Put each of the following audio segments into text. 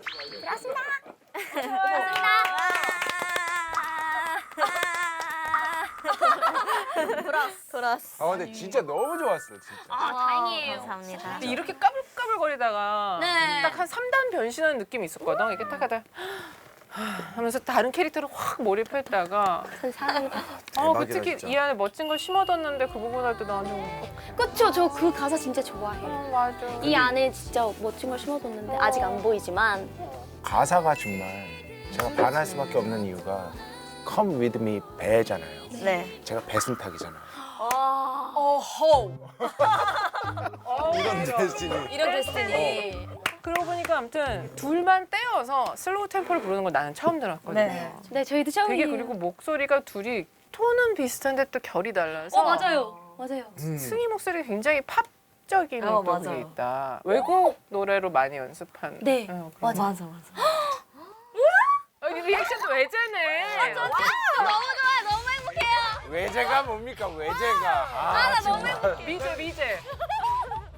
들어왔습니다. 돌아왔어. 아 근데 진짜 너무 좋았어 진짜. 다행이에요. 감사합니다. 근데 이렇게 까불까불거리다가 네. 딱 한 3단 변신하는 느낌이 있었거든. 이게 딱 하다 하면서 다른 캐릭터를 확 몰입했다가 감사합니다. 그 대박이다, 특히 진짜. 이 안에 멋진 걸 심어뒀는데 그 부분 할 때 나는 그쵸? 저 그 가사 진짜 좋아해요. 맞아. 이 안에 진짜 멋진 걸 심어뒀는데 아직 안 보이지만 가사가 정말 제가 반할 수밖에 없는 이유가 Come with me 배잖아요. 네. 제가 배순탁이잖아요. 어허. 이런 데스티니. 이런 데스티니. 그러고 보니까 아무튼 둘만 떼어서 슬로우 템포를 부르는 건 나는 처음 들었거든요. 네. 네, 저희도 처음이에요. 되게 그리고 목소리가 둘이 톤은 비슷한데 또 결이 달라서 맞아요. 맞아요. 승희 목소리가 굉장히 팝적인 또 그게 맞아요. 있다. 외국 노래로 많이 연습한. 네, 그런 맞아. 맞아. 이 리액션도 외제네. 너무 좋아요. 너무 행복해요. 외제가 뭡니까 외제가. 아, 너무 정말. 미제.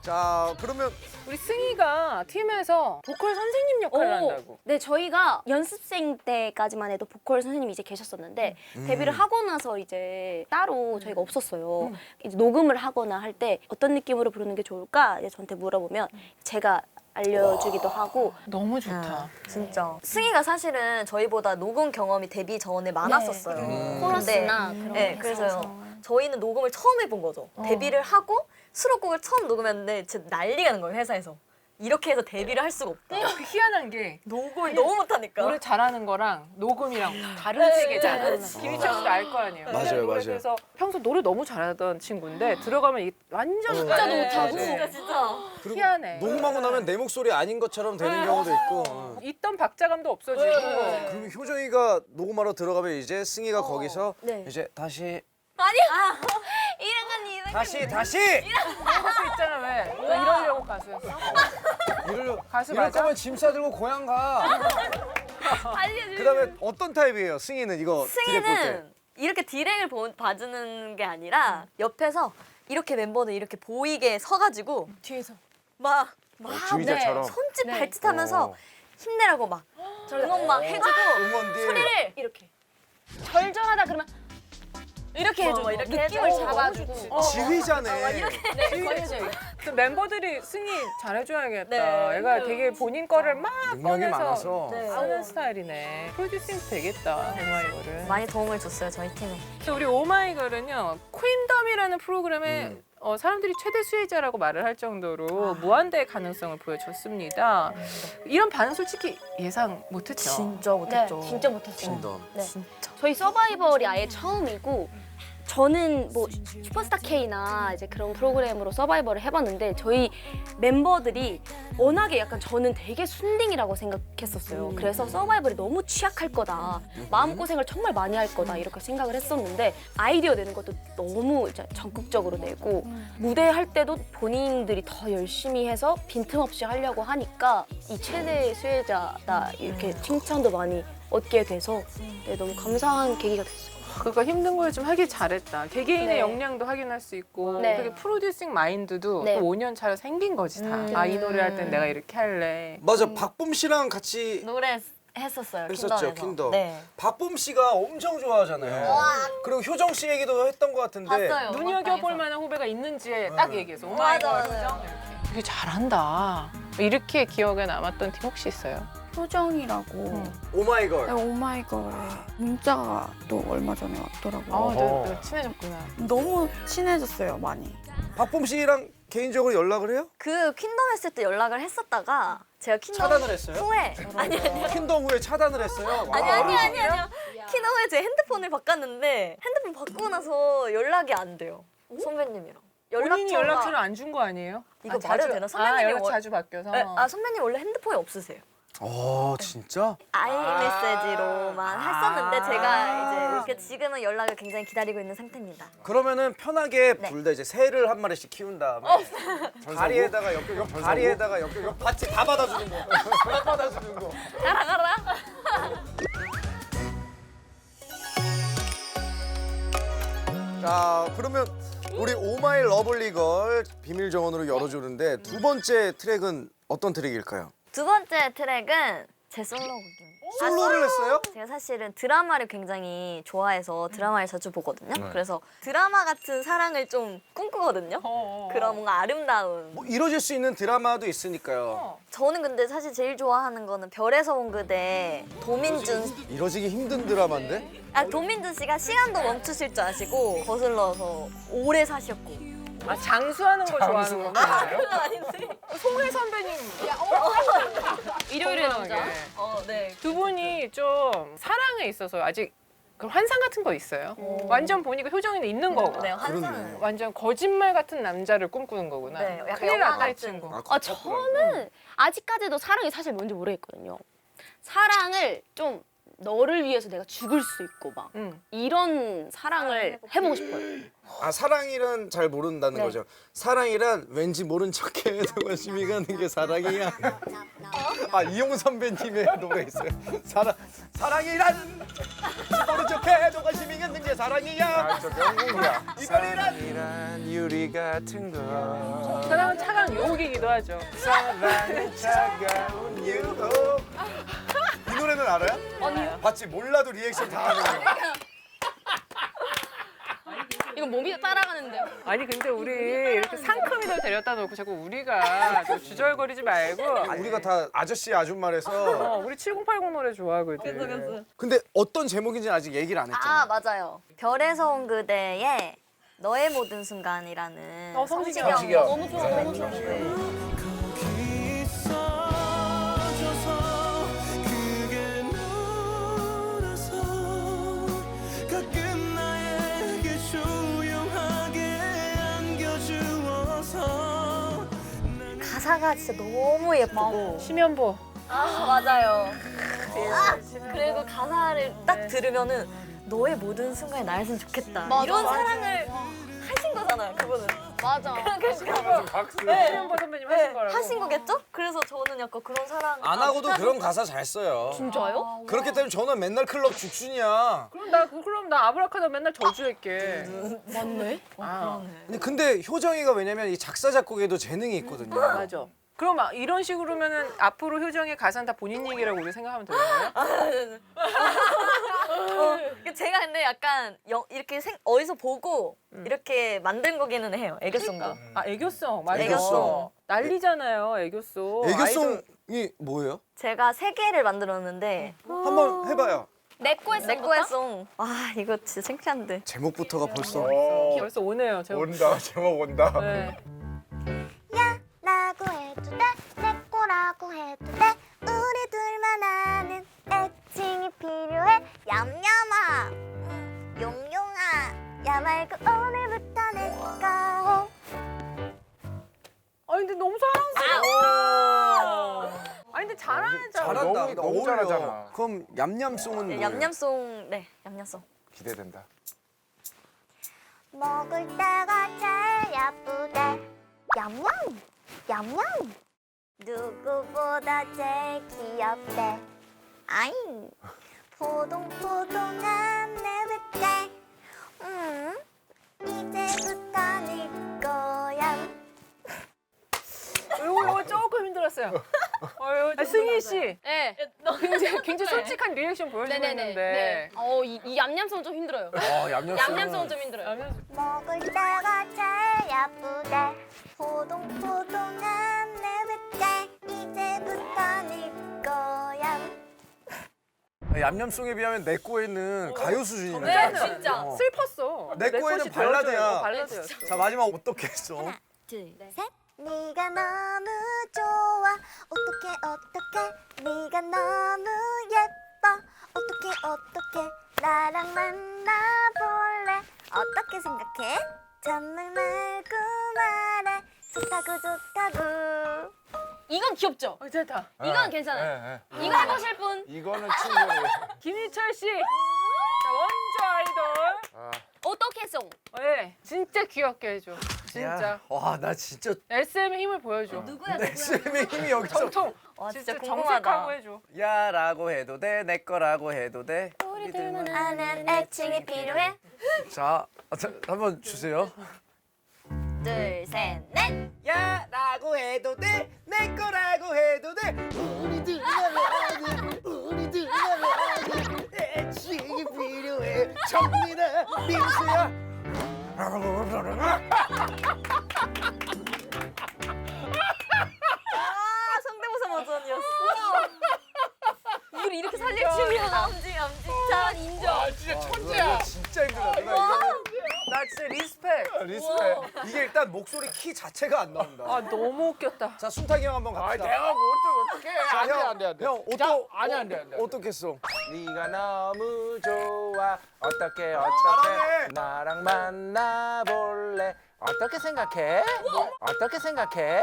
자 그러면 우리 승희가 팀에서 보컬 선생님 역할을 한다고. 네, 저희가 연습생 때까지만 해도 보컬 선생님이 이제 계셨었는데 데뷔를 하고 나서 이제 따로 저희가 없었어요. 이제 녹음을 하거나 할 때 어떤 느낌으로 부르는 게 좋을까 이제 저한테 물어보면 제가 알려주기도 하고. 너무 좋다. 진짜. 승희가 사실은 저희보다 녹음 경험이 데뷔 전에 많았었어요. 코러스나 그런 네, 거 그래서요. 해서. 저희는 녹음을 처음 해본 거죠. 데뷔를 하고 수록곡을 처음 녹음했는데 진짜 난리가 난 거예요, 회사에서. 이렇게 해서 데뷔를 할 수가 없다. 그 희한한 게 녹음을 너무 못하니까. 노래 잘하는 거랑 녹음이랑 다른 세계잖아. 김희철 씨도 알 거 아니에요. 맞아요, 맞아요. 그래서 평소 노래 너무 잘하던 친구인데 들어가면 이 완전 진짜도 못하고. 진짜. 희한해. 녹음하고 나면 내 목소리 아닌 것처럼 되는 경우도 있고. 있던 박자감도 없어지고. 그럼 효정이가 녹음하러 들어가면 이제 승희가 거기서 네. 이제 다시 이랑은 다시 그런 것도 있잖아 왜? 너 이러려고 가수였어? 가수 이럴 맞아? 거면 짐 싸들고 고향 가. 그다음에 어떤 타입이에요? 승희는 이거 디렉 볼 때. 승희는 이렇게 디렉을 봐주는 게 아니라 옆에서 이렇게 멤버들 이렇게 보이게 서가지고 뒤에서. 막 주의자처럼. 손짓 발짓하면서 어. 힘내라고 막 응원 막 해주고 응원들. 소리를 이렇게 절정하다 그러면 이렇게 해줘. 막 이렇게 느낌을 해줘. 잡아주고. 지휘자네. 그 멤버들이 승희 잘해줘야겠다. 네. 얘가 되게 본인 거를 막 능력이 꺼내서 많아서. 네. 쓰는 스타일이네. 프로듀싱 되겠다, 오마이걸은. 많이 도움을 줬어요 저희 팀에. 그래서 우리 오마이걸은요, 퀸덤이라는 프로그램에 사람들이 최대 수혜자라고 말을 할 정도로 무한대의 가능성을 보여줬습니다. 이런 반응 솔직히 예상 못했죠. 진짜 네, 못했죠. 진짜 못했어요. 킹덤. 네. 진짜. 저희 서바이벌이 아예 처음이고 저는 뭐 슈퍼스타 K나 이제 그런 프로그램으로 서바이벌을 해봤는데 저희 멤버들이 워낙에 약간 저는 되게 순딩이라고 생각했었어요. 그래서 서바이벌이 너무 취약할 거다. 마음고생을 정말 많이 할 거다 이렇게 생각을 했었는데 아이디어 내는 것도 너무 이제 적극적으로 내고 무대 할 때도 본인들이 더 열심히 해서 빈틈없이 하려고 하니까 이 최대 수혜자다 이렇게 칭찬도 많이 얻게 돼서 네, 너무 감사한 계기가 됐어요. 그거 힘든 걸 좀 하길 잘했다. 개개인의 네. 역량도 확인할 수 있고 네. 그게 프로듀싱 마인드도 네. 또 5년 차로 생긴 거지 다. 아, 이 노래 할 땐 내가 이렇게 할래. 맞아, 박봄 씨랑 같이 노래 했었어요. 했었죠, 킹덤에서. 킹덤. 네. 박봄 씨가 엄청 좋아하잖아요. 그리고 효정 씨 얘기도 했던 것 같은데. 봤어요. 눈여겨볼 만한 후배가 있는지에 딱 얘기해서 오마이걸. 맞아요. 되게 잘한다. 이렇게 기억에 남았던 팀 혹시 있어요? 효정이라고 오마이걸. 네, 오마이걸에 문자가 또 얼마 전에 왔더라고요. 아, 어허. 너 친해졌구나. 너무 친해졌어요, 많이. 박봄 씨랑 개인적으로 연락을 해요? 그 퀸덤 했을 때 연락을 했었다가 제가 퀸덤 차단을 했어요? 후에 아니 킹덤 후에 차단을 했어요? 아니요. 퀸덤 후에 제 핸드폰을 바꿨는데 핸드폰 바꾸고 나서 연락이 안 돼요. 선배님이랑. 본인이 연락처가- 연락처를 안 준 거 아니에요? 이거 아, 말해도 자주- 되나? 아, 선배님이 연락 원- 자주 바뀌어서. 네, 아 선배님 원래 핸드폰이 없으세요. 진짜? 아이메시지로만 했었는데 제가 이제 이렇게 지금은 연락을 굉장히 기다리고 있는 상태입니다. 그러면은 편하게 네. 둘 다 이제 새를 한 마리씩 키운 다음에 다리에다가 옆 다리에다가 옆 같이 다 받아주는 거. 다 받아주는 거. 가라. 자, 그러면 우리 오마이 러블리걸 비밀 정원으로 열어주는데 두 번째 트랙은 어떤 트랙일까요? 두 번째 트랙은 제 솔로곡입니다. 솔로를 했어요? 제가 사실은 드라마를 굉장히 좋아해서 드라마를 자주 보거든요. 그래서 드라마 같은 사랑을 좀 꿈꾸거든요. 그런 뭔가 아름다운. 뭐 이뤄질 수 있는 드라마도 있으니까요. 저는 근데 사실 제일 좋아하는 거는 별에서 온 그대 도민준. 이뤄지기 힘든 드라마인데? 도민준 씨가 시간도 멈추실 줄 아시고 거슬러서 오래 사셨고. 아 장수하는 걸 좋아하는구나. 그건 아닌데. 송혜 선배님. 일요일의 남자. 네. 두 분이 좀 사랑에 있어서 아직 그 환상 같은 거 있어요? 완전 보니까 효정이는 있는 거고. 네, 환상. 완전 거짓말 같은 남자를 꿈꾸는 거구나. 네, 약간 큰일 영화 났다 이 같은. 친구. 저는 아직까지도 사랑이 사실 뭔지 모르겠거든요. 사랑을 좀 너를 위해서 내가 죽을 수 있고 막 이런 사랑을 해보고 싶어요. 아 사랑이란 잘 모른다는 거죠. 사랑이란 왠지 모른 척해 관심이 가는 게 사랑이야. 아 이용 선배님의 노래 있어요. 사랑이란 모른 척해 관심이 가는 게 사랑이야. 아, 저 명곡이야. 이별이란 사랑이란 유리 같은 거. 사랑은 차가운 유혹이기도 하죠. 사랑은 차가운 유혹. 이 노래는 알아요? 아니요. 봤지 몰라도 리액션 다 하는 거. 이거 몸이 따라가는데요. 아니 근데 우리 이렇게 상큼이들 데려다 놓고 자꾸 우리가 좀 주절거리지 말고 우리가 다 아저씨 아줌마라서. 우리 7080 노래 좋아하거든. 근데 어떤 제목인지 아직 얘기를 안 했잖아. 아 맞아요. 별에서 온 그대의 너의 모든 순간이라는 성시경. 성시경. 너무 좋아, 너무 좋아. 가사가 진짜 너무 예쁘고 심연보. 맞아요. 그리고 가사를 딱 들으면은 너의 모든 순간에 나였으면 좋겠다. 맞아, 이런 맞아. 사랑을 하신 거잖아요, 그분은. 맞아. 심연보 선배님 하신 거라고. 하신 거겠죠? 그래서 저는 약간 그런 사랑 안 하고도 그런 가사 잘 써요. 진짜요? 그렇기 때문에 저는 맨날 클럽 죽순이야. 그럼 나 아브라카다 맨날 저주할게. 맞네. 아, 근데 효정이가 왜냐면 이 작사 작곡에도 재능이 있거든요. 맞아. 그럼 이런 식으로면은 앞으로 효정의 가사는 다 본인 얘기라고 우리 생각하면 되나요? 제가 근데 약간 이렇게 어디서 보고 이렇게 만든 거기는 해요. 애교송도. 아 애교송 맞아. 애교송. 난리잖아요 애교송. 애교송이 뭐예요? 제가 3개를 만들었는데 한번 해봐요. 내 거에 내 거의 송. 와 이거 진짜 창피한데. 제목부터가 벌써. 벌써 오네요. 제가. 온다. 제목 온다. 네. 라고 해도 돼, 내 거라고 해도 돼. 우리 둘만 아는 애칭이 필요해. 얌얌아, 용용아, 야 말고 오늘부터 내 거. 아니 근데 너무 사랑스러워. 아니 근데 잘하잖아. 잘한다. 너무 어울려. 잘하잖아. 그럼 얌얌송은 뭐예요? 얌얌송. 네, 얌얌송. 기대된다. 먹을 때가 제일 예쁘대. 얌얌, 얌얌. 누구보다 제일 귀엽대. 아잉, 포동포동한 내 뱃대. 이제부터 네 거야. 이거 조금 힘들었어요. 승희 씨 네. 굉장히 솔직한 리액션 보여주고 네네네. 있는데. 네. 이 얌얌송 좀 힘들어요. 얌얌송은 좀 힘들어요. 먹을 때가 제일 예쁘대. 포동포동한 내 뱃대. 이제부터 네 거야. 얌얌송에 비하면 내 거에는 가요 수준이네. 네, 진짜. 슬펐어. 내 내 거에는 것이 되어줘요. 발라드야. 발라드였어. 자 마지막 어떻게 했어? 둘, 셋. 네가 너무 좋아. 어떡해. 네가 너무 예뻐. 어떡해. 나랑 만나볼래. 어떻게 생각해? 잔말 말고 말해. 좋다고. 이건 귀엽죠? 됐다. 이건 괜찮아요. 이거 해보실 분? 이거는 충분히. 김희철 씨. 자, 원조 아이돌. 아, 어떻게 송? 네, 진짜 귀엽게 해줘. 진짜. 와나 진짜 SM의 힘을 보여줘. SM의 힘이 여기서. 정통. 와 진짜 진짜 궁금하다. 정색하고 해줘. 야라고 해도 돼, 내 거라고 해도 돼. 아는 애칭이 필요해. 자, 한번 주세요. 둘, 셋, 넷. 야라고 해도 돼, 내 거라고 해도 돼. 우리들만의 애칭이 필요해. 정민아, 민수야. 아, 성대모사 버전이었어. 이걸 이렇게 살릴 줄이야. 엄지. 자, 인정. 진짜 이거 진짜 힘들다. 누나 이거. 나 진짜 리스펙. 리스펙. 이게 일단 목소리 키 자체가 안 나온다. 아 너무 웃겼다. 자, 순탁이 형 한번 아, 갑시다. 내가 뭐 어떡해. 자, 안 돼, 형, 안 돼, 안 돼. 형, 자, 어떠? 아니, 안 돼, 안 돼. 어떻겠어? 네가 너무 좋아. 어떻게 잘하네. 나랑 만나볼래? 어떻게 생각해? 어떻게 생각해?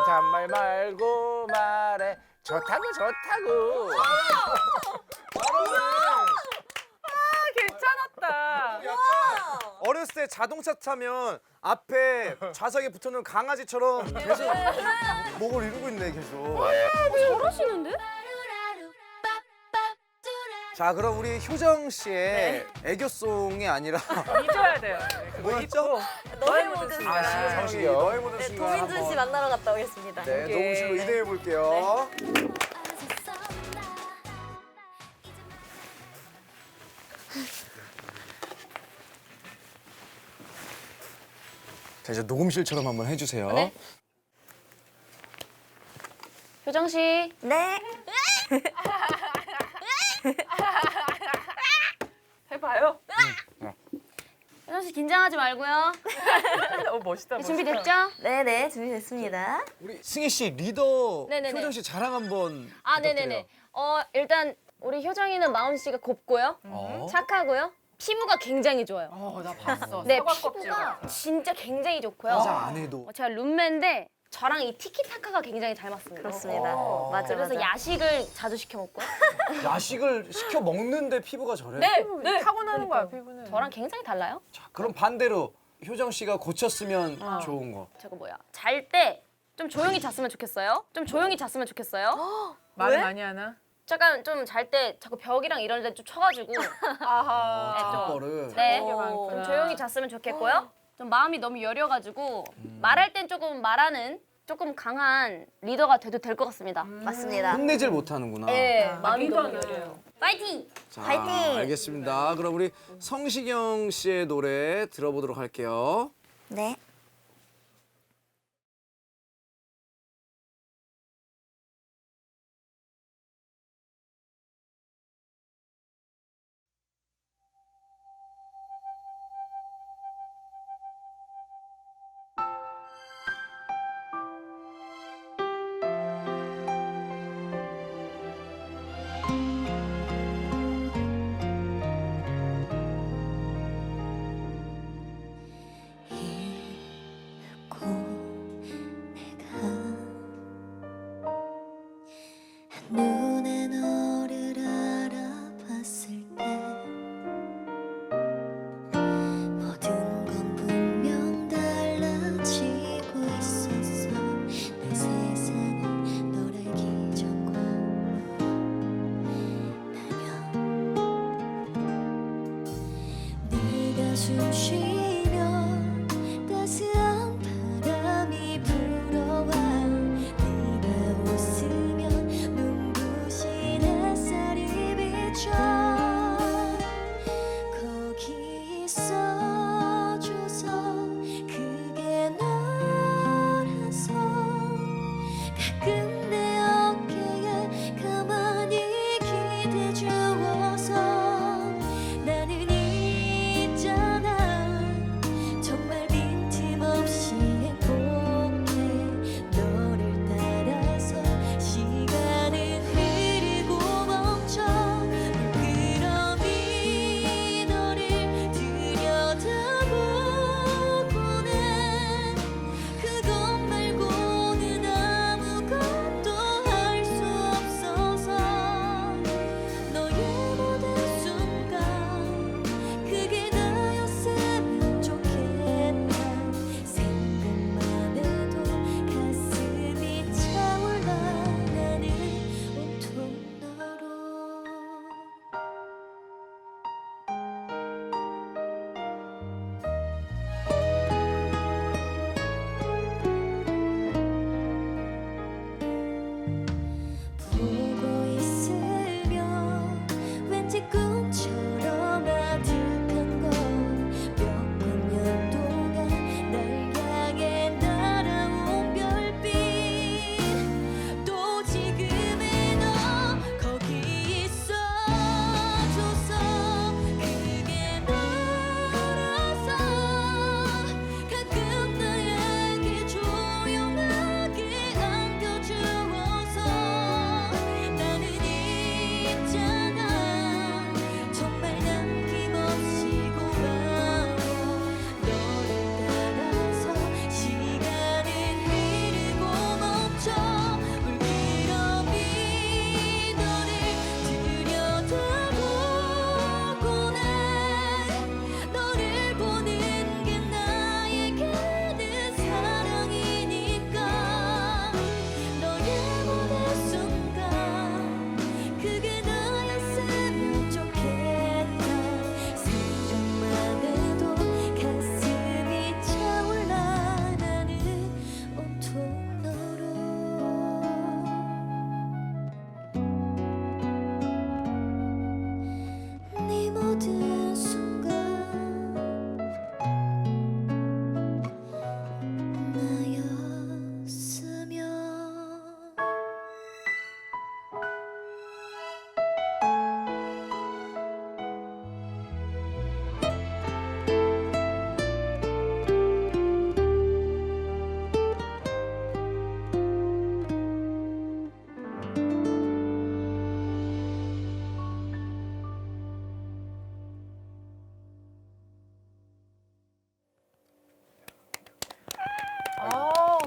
잔말 말고 말해. 좋다고. 괜찮았다. 어렸을 때 자동차 타면 앞에 좌석에 붙어있는 강아지처럼 계속 목을 이루고 있네 계속. 잘하시는데? 자, 그럼 우리 효정 씨의 애교송이 아니라 잊어야 돼요. 뭐였죠? 너의 모든 순간. 성식이요. 너의 모든 네, 순간 도민준 씨 만나러 갔다 오겠습니다. 네, 녹음실로 이동해 볼게요. 자, 이제 녹음실처럼 한번 해주세요. 네. 효정 씨. 네. 해봐요. 효정 씨 긴장하지 말고요. 멋있다. 준비됐죠? 네네, 준비됐습니다. 우리 승희 씨 리더 네네네. 효정 씨 자랑 한번 아, 부탁드려요. 네네네. 일단 우리 효정이는 마음씨가 곱고요. 착하고요. 피부가 굉장히 좋아요. 나 봤어. 네, 사과 껍질. 피부가 진짜 굉장히 좋고요. 여자 안 해도 제가 룸메인데 저랑 이 티키타카가 굉장히 잘 맞습니다. 그렇습니다. 맞아, 그래서 맞아. 야식을 자주 시켜 먹고요. 야식을 시켜 먹는데 피부가 저래? 네. 타고나는 거야 피부는. 저랑 굉장히 달라요. 자, 그럼 반대로 효정 씨가 고쳤으면 좋은 거. 저거 잘 때 좀 조용히 잤으면 좋겠어요. 말을 많이 하나? 잠깐 좀 잘 때 자꾸 벽이랑 이런 데 좀 쳐가지고 아하. 네, 좀, 족벌을. 네, 그런 게 많구나. 좀 조용히 잤으면 좋겠고요. 좀 마음이 너무 여려가지고 말할 땐 조금 말하는 조금 강한 리더가 돼도 될 것 같습니다. 맞습니다. 혼내질 못하는구나. 네, 마음이 너무 리더는. 여려요. 파이팅! 자, 파이팅! 알겠습니다. 그럼 우리 성시경 씨의 노래 들어보도록 할게요. 네. 눈에 너를 알아봤을 때 모든 건 분명 달라지고 있었어. 내 세상은 널 알기 전과 나면 네가 숨 쉬면 따스한 바람이 불어와. 네가 웃으면 눈부신 햇살이 비쳐. 거기 있어줘서 그게 너라서 가끔 내 어깨에 가만히 기대주어서 나는 있잖아.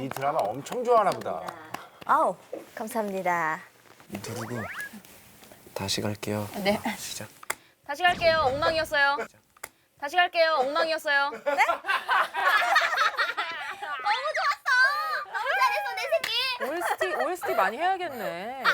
이 드라마 엄청 좋아하나 보다. 아우 감사합니다. 누르고 다시 갈게요. 네. 시작. 다시 갈게요. 엉망이었어요. 다시 갈게요. 엉망이었어요. 너무 좋았어. 너무 잘했어 내 새끼. OST 많이 해야겠네.